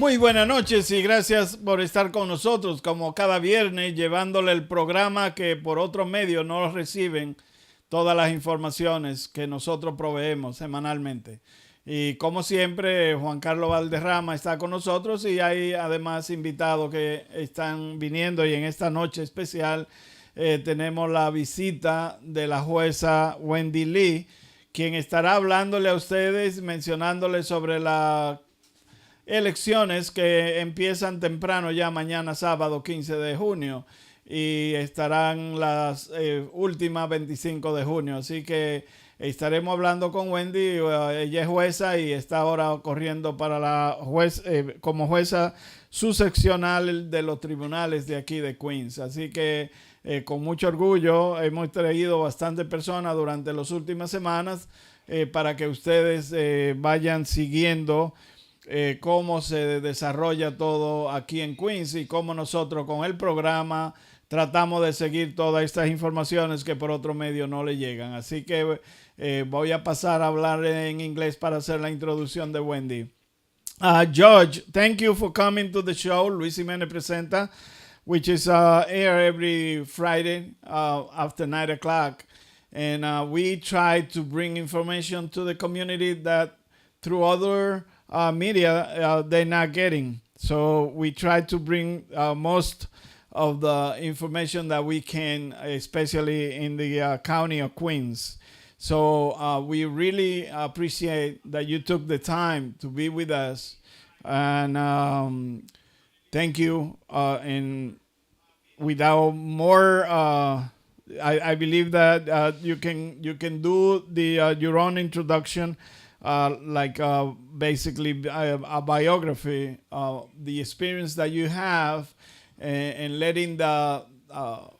Muy buenas noches y gracias por estar con nosotros como cada viernes llevándole el programa que por otros medios no reciben todas las informaciones que nosotros proveemos semanalmente. Y como siempre, Juan Carlos Valderrama está con nosotros y hay además invitados que están viniendo y en esta noche especial tenemos la visita de la jueza Wendy Lee, quien estará hablándole a ustedes, mencionándoles sobre la elecciones que empiezan temprano ya mañana sábado 15 de junio y estarán las últimas 25 de junio. Así que estaremos hablando con Wendy. Ella es jueza y está ahora corriendo para la como jueza subseccional de los tribunales de aquí de Queens. Así que con mucho orgullo hemos traído bastantes personas durante las últimas semanas para que ustedes vayan siguiendo cómo se desarrolla todo aquí en Queens y cómo nosotros con el programa tratamos de seguir todas estas informaciones que por otro medio no le llegan. Así que voy a pasar a hablar en inglés para hacer la introducción de Wendy. George, thank you for coming to the show, Luis Jimenez Presenta, which is air every Friday after 9 o'clock. And we try to bring information to the community that through other media they're not getting. So we try to bring most of the information that we can, especially in the county of Queens. So we really appreciate that you took the time to be with us, and thank you. And without more, I believe that you can do the your own introduction, like basically a biography, the experience that you have, and letting the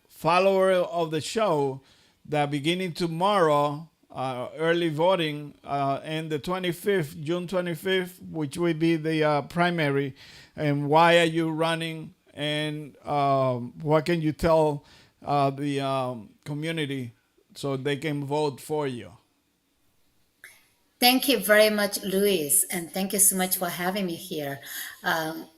follower of the show that beginning tomorrow, early voting, and the 25th, June 25th, which will be the primary, and why are you running, and what can you tell the community so they can vote for you? Thank you very much, Luis, and thank you so much for having me here. Um,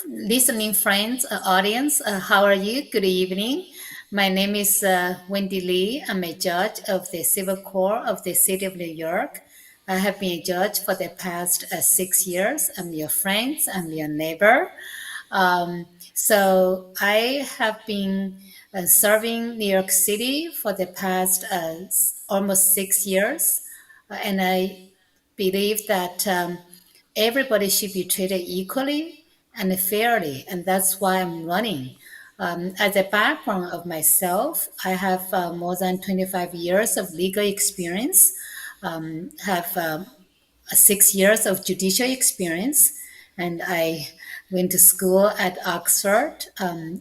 Listening friends, audience, how are you? Good evening. My name is Wendy Lee. I'm a judge of the Civil Court of the City of New York. I have been a judge for the past 6 years. I'm your friend, I'm your neighbor. So I have been serving New York City for the past almost 6 years, and I believe that everybody should be treated equally and fairly, and that's why I'm running. As a background of myself, I have more than 25 years of legal experience, have 6 years of judicial experience, and I went to school at Oxford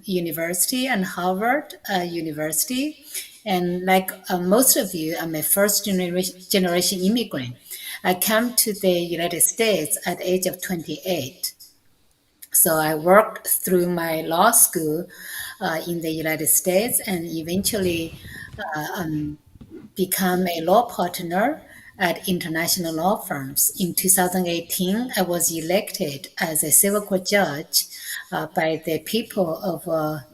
University and Harvard University. And like most of you, I'm a first generation immigrant. I came to the United States at the age of 28. So I worked through my law school in the United States and eventually become a law partner at international law firms. In 2018, I was elected as a civil court judge by the people of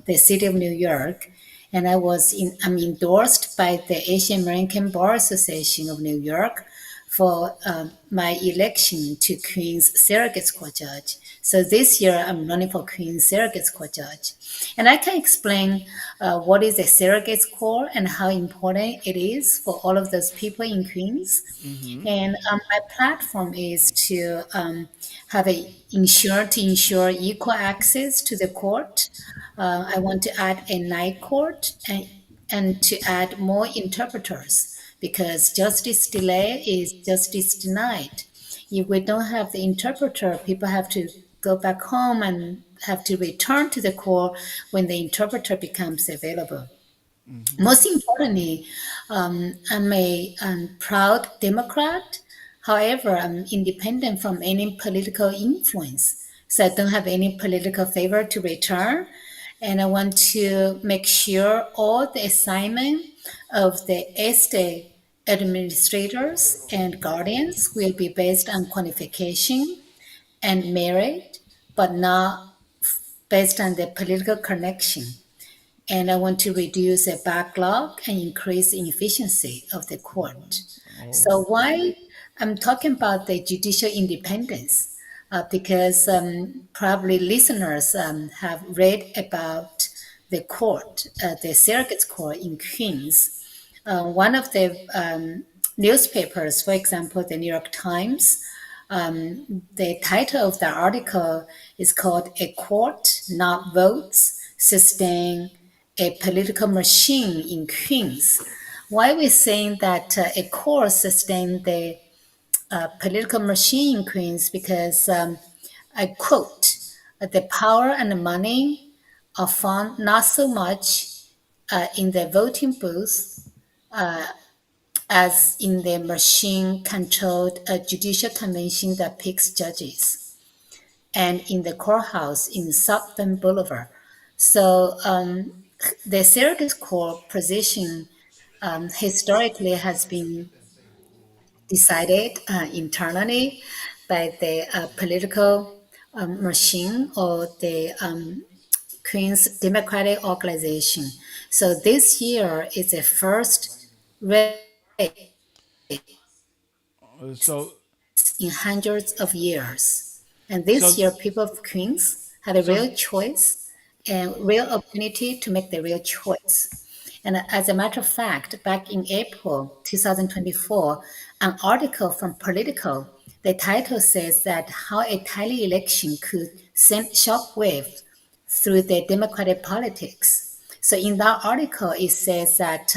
the city of New York, and I'm endorsed by the Asian American Bar Association of New York for my election to Queens Surrogate Court Judge. So this year I'm running for Queens Surrogate Court Judge. And I can explain what is a surrogate court and how important it is for all of those people in Queens. Mm-hmm. And my platform is to have to ensure equal access to the court. I want to add a night court and to add more interpreters because justice delay is justice denied. If we don't have the interpreter, people have to go back home and have to return to the court when the interpreter becomes available. Mm-hmm. Most importantly, I'm a proud Democrat. However, I'm independent from any political influence. So I don't have any political favor to return. And I want to make sure all the assignment of the estate administrators and guardians will be based on qualification and merit but not based on the political connection. And I want to reduce the backlog and increase the efficiency of the court. Oh, So why I'm talking about the judicial independence? Because probably listeners have read about the court, the circuit court in Queens. One of the newspapers, for example, the New York Times, the title of the article is called "A Court Not Votes Sustain a Political Machine in Queens." Why are we saying that a court sustained the political machine in Queens? Because I quote, "The power and the money are found not so much in the voting booth as in the machine-controlled judicial convention that picks judges, and in the courthouse in South Bend Boulevard." So the circuit court position historically has been decided internally by the political machine or the Queen's Democratic Organization. So this year is the first race so in hundreds of years. And this so year, people of Queens had a so real choice and real opportunity to make the real choice. And as a matter of fact, back in April 2024, an article from Politico, the title says that how a tiny election could send shockwave through the democratic politics. So in that article, it says that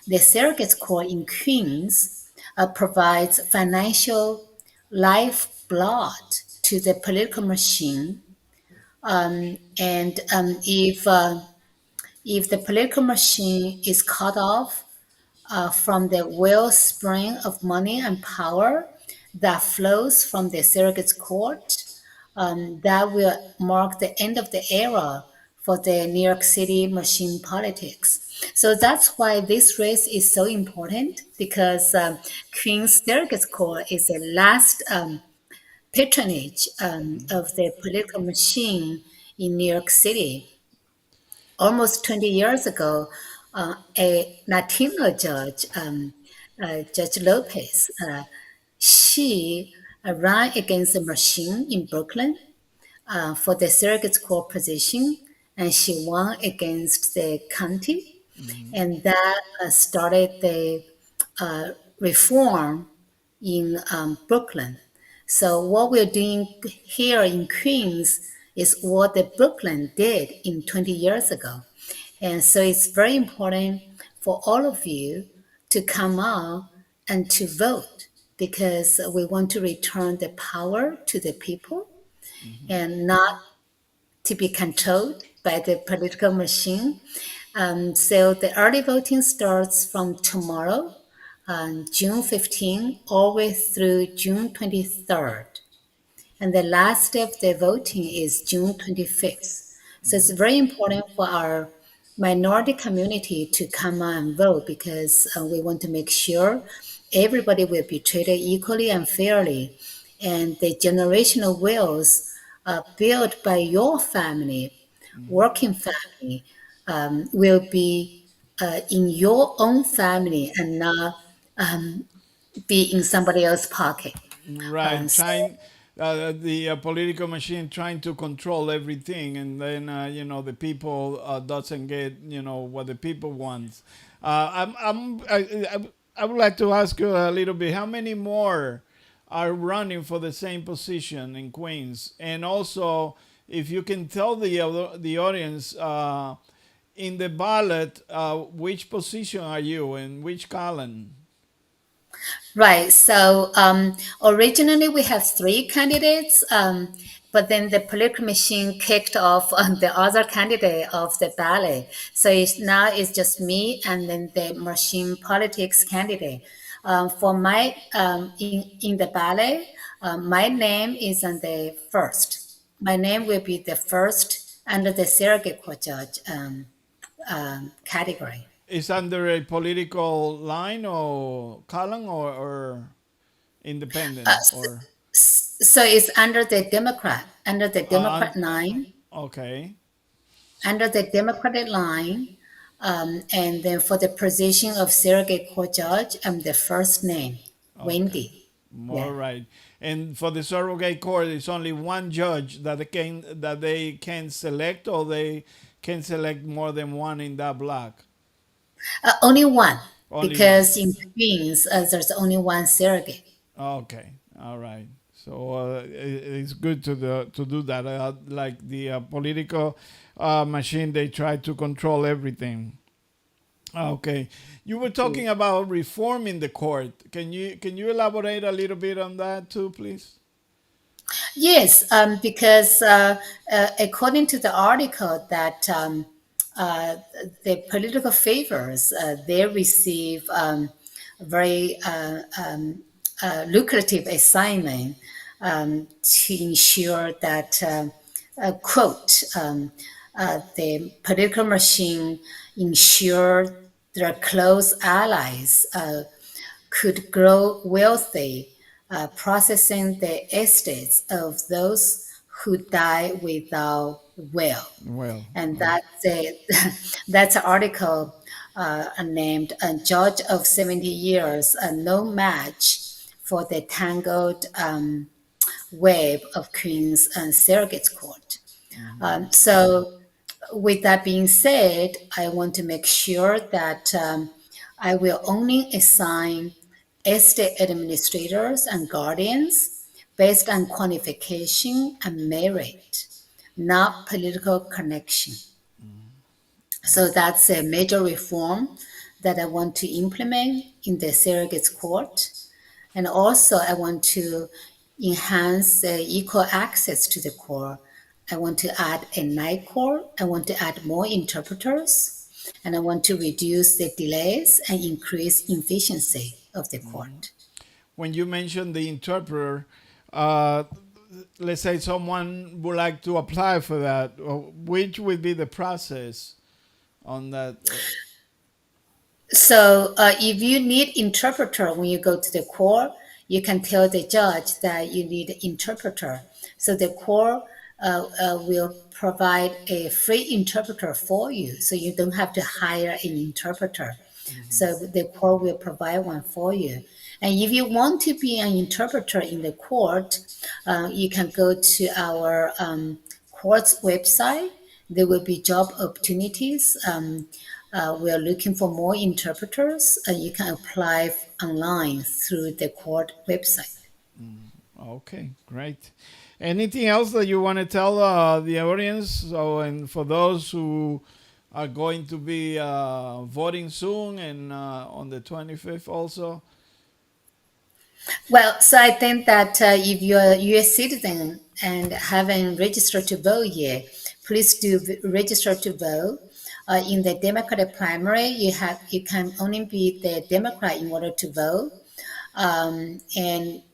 the surrogate court in Queens provides financial lifeblood to the political machine. And if the political machine is cut off from the wellspring of money and power that flows from the surrogate court, that will mark the end of the era for the New York City machine politics. So that's why this race is so important because Queen's Surrogate Court is the last patronage of the political machine in New York City. Almost 20 years ago, a Latino judge, Judge Lopez, she ran against the machine in Brooklyn for the surrogate court position, and she won against the county, and that started the reform in Brooklyn. So what we're doing here in Queens is what the Brooklyn did in 20 years ago. And so it's very important for all of you to come out and to vote because we want to return the power to the people and not to be controlled by the political machine. So the early voting starts from tomorrow, June 15, all the way through June 23rd. And the last day of the voting is June 25th. So it's very important for our minority community to come out and vote because we want to make sure everybody will be treated equally and fairly. And the generational wills built by your family, working family, will be in your own family and not be in somebody else's pocket. right, So trying the political machine trying to control everything, and then the people doesn't get what the people want. I would like to ask you a little bit. How many more are running for the same position in Queens? And also, if you can tell the audience in the ballot, which position are you in which column? right. So originally we have three candidates, but then the political machine kicked off the other candidate of the ballot. So now it's just me and then the machine politics candidate. For my in the ballot, my name is on the first. My name will be the first under the surrogate court judge category. Is under a political line or column or Uh, independent or? So it's under the Uh, un- Democrat line, okay. under the Democratic line, and then for the position of surrogate court judge, I'm the first name, Okay. Wendy. All Yeah. right. And for the surrogate court, it's only one judge that they can select, or they can select more than one in that block. Only one, Only one. because in Queens, there's only one surrogate. Okay. All right. So it's good to do that. Like the political machine, they try to control everything. Okay. You were talking about reforming the court. Can you elaborate a little bit on that too, please? Yes, because according to the article that uh, the political favors they receive very lucrative assignment to ensure that quote the political machine ensure their close allies could grow wealthy, processing the estates of those who die without will. Well, And that's a that's an article named "A Judge of 70 Years, No Match for the Tangled Web of Queen's and Surrogates Court." So, with that being said, I want to make sure that I will only assign estate administrators and guardians based on qualification and merit, not political connection. So that's a major reform that I want to implement in the surrogates court. And also, I want to enhance equal access to the court. I want to add a night court. I want to add more interpreters. And I want to reduce the delays and increase efficiency of the court. when you mentioned the interpreter, uh, let's say someone would like to apply for that, which would be the process on that? So, if you need interpreter when you go to the court, you can tell the judge that you need interpreter. So the court will provide a free interpreter for you, so you don't have to hire an interpreter. So the court will provide one for you. And if you want to be an interpreter in the court, you can go to our court's website. There will be job opportunities. We are looking for more interpreters. You can apply online through the court website. Okay, great. Anything else that you want to tell the audience? So, and for those who are going to be voting soon and on the 25th also. Well, so I think that if you're a U.S. citizen and haven't registered to vote yet, please do register to vote. In the Democratic primary, you can only be the Democrat in order to vote. And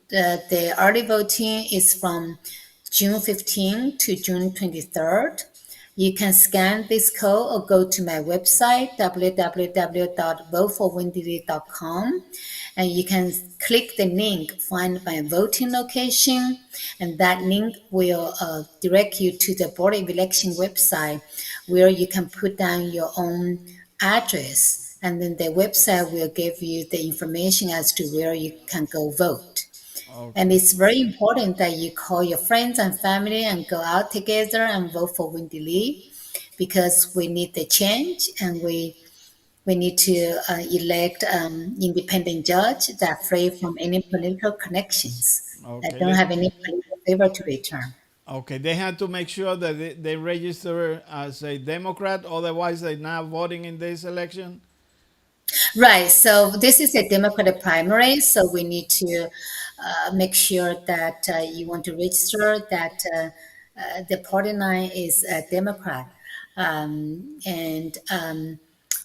the early voting is from June 15 to June 23rd. You can scan this code or go to my website, www.voteforwendy.com, and you can click the link, find my voting location, and that link will direct you to the Board of Election website where you can put down your own address, and then the website will give you the information as to where you can go vote. And Okay. it's very important that you call your friends and family and go out together and vote for Wendy Lee because we need the change and we need to elect independent judge that free from any political connections, that Okay. don't have any political favor to return. Okay. They had to make sure that they register as a Democrat, otherwise they're not voting in this election. Right. So this is a Democratic primary. So we need to make sure that you want to register that the party line is a Democrat. And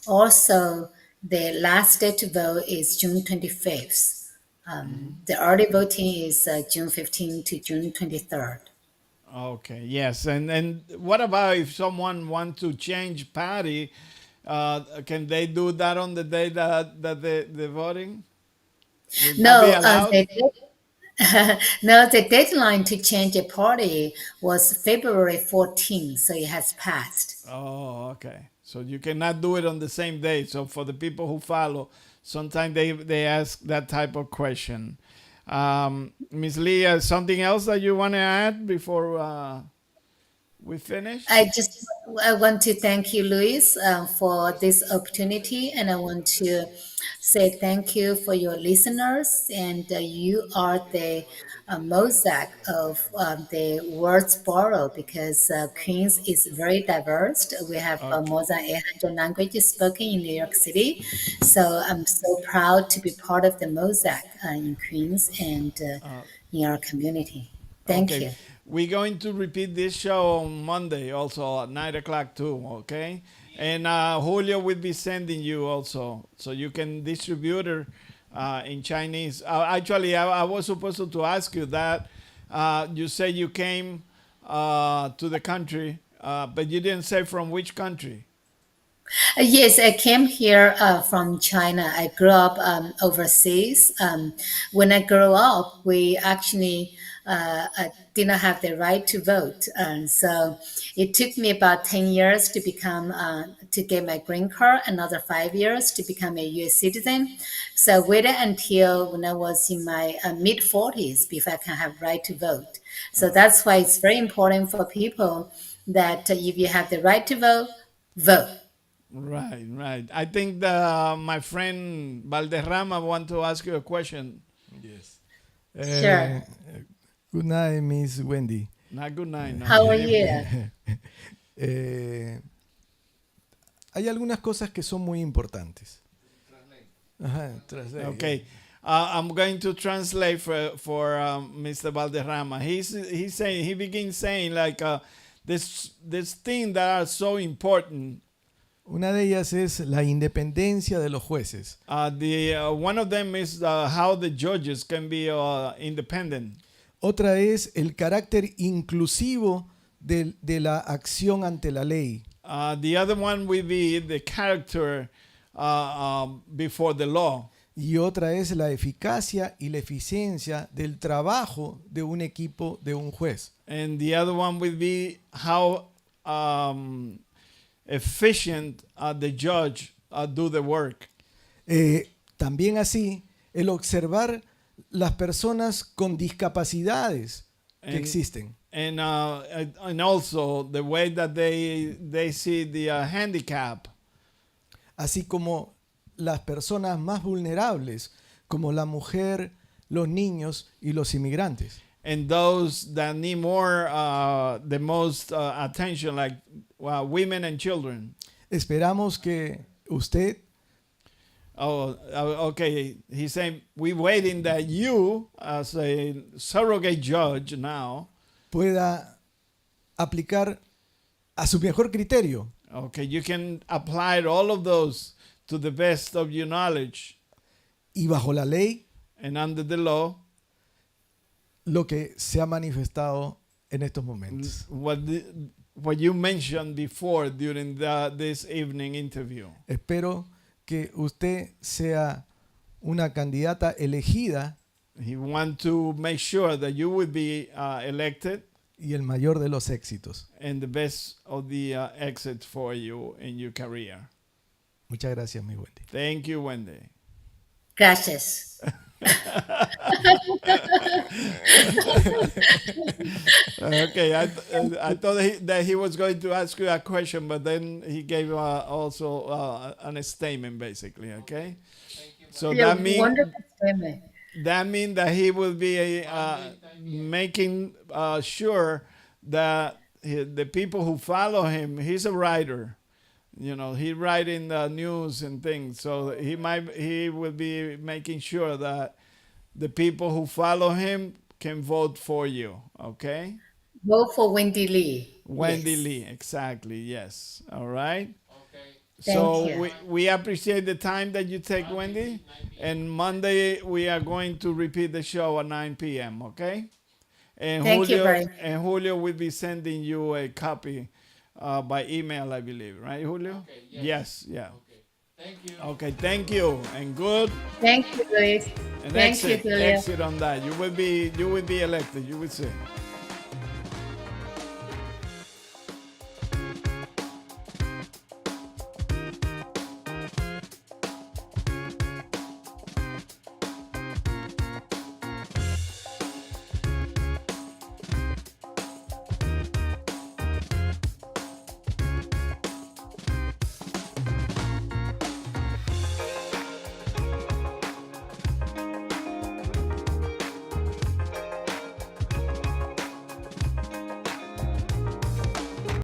also, the last day to vote is June 25th. The early voting is June 15th to June 23rd. Okay, yes. And what about if someone wants to change party? Can they do that on the day that the voting? Will that be No, allowed? No, the deadline to change a party was February 14th, so it has passed. Oh, okay. So you cannot do it on the same day. So for the people who follow, sometimes they ask that type of question. Miss Lee, something else that you want to add before we finish? I want to thank you, Luis, for this opportunity, and I want to say thank you for your listeners. And you are the mosaic of the words borrowed because Queens is very diverse. We have Okay. more than 800 languages spoken in New York City, so I'm so proud to be part of the mosaic in Queens and in our community. Thank Okay, you. we're going to repeat this show on Monday also at 9 o'clock too. Okay, and Julio will be sending you also, so you can distribute her in Chinese. Actually, I was supposed to ask you that. You say you came to the country, but you didn't say from which country. Yes, I came here from China. I grew up overseas. When I grew up, we actually did not have the right to vote, and so it took me about 10 years to become to get my green card. Another 5 years to become a U.S. citizen. So I waited until when I was in my mid 40s before I can have right to vote. So that's why it's very important for people that if you have the right to vote, vote. Right, right. I think my friend Valderrama want to ask you a question. Yes. Sure. Uh, Good night, Miss Wendy. Not good night, no. How are Good you? evening. Eh, Hay algunas cosas que son muy importantes. Ajá, Okay. I'm going to translate for Mr. Valderrama. He's saying he begins saying like this thing that are so important. Una de ellas es la independencia de los jueces. The one of them is how the judges can be independent. Otra es el carácter inclusivo de la acción ante la ley. The other one will be the character before the law. Y otra es la eficacia y la eficiencia del trabajo de un equipo de un juez. And the other one will be how efficient the judge do the work. También así, el observar las personas con discapacidades que And- existen. And also the way that they see the handicap, Así como las personas más vulnerables, como la mujer, los niños y los inmigrantes. and those that need more the most attention, like women and children. Esperamos que usted Oh, okay. He's saying we're waiting that you, as a surrogate judge now, pueda aplicar a su mejor criterio okay, you can apply all of those to the best of your knowledge y bajo la ley and under the law, lo que se ha manifestado en estos momentos. what you mentioned before during this evening interview. Espero que usted sea una candidata elegida He want to make sure that you will be elected y el mayor de los éxitos. and the best of the exit for you in your career. Muchas gracias, mi Wendy. Thank you, Wendy. Gracias. Okay, I thought that he was going to ask you a question, but then he gave also an statement, basically. Okay, so Yeah, that means wonderful statement. that he will be making sure that the people who follow him, he's a writer. You know, he writing the news and things, so he will be making sure that the people who follow him can vote for you. Okay. Vote for Wendy Lee. Wendy Yes. Lee, exactly. Yes. All right. Thank So you. we appreciate the time that you take, Wendy. And Monday we are going to repeat the show at 9 p.m. Okay. And Thank you very much. Julio will be sending you a copy by email, I believe. Right, Julio? Okay, yes. Yeah. Okay. Thank you. Okay. Thank you. And good. Thank you, Luis. An Thank you, exit Julia. on that. You will be elected. You will see.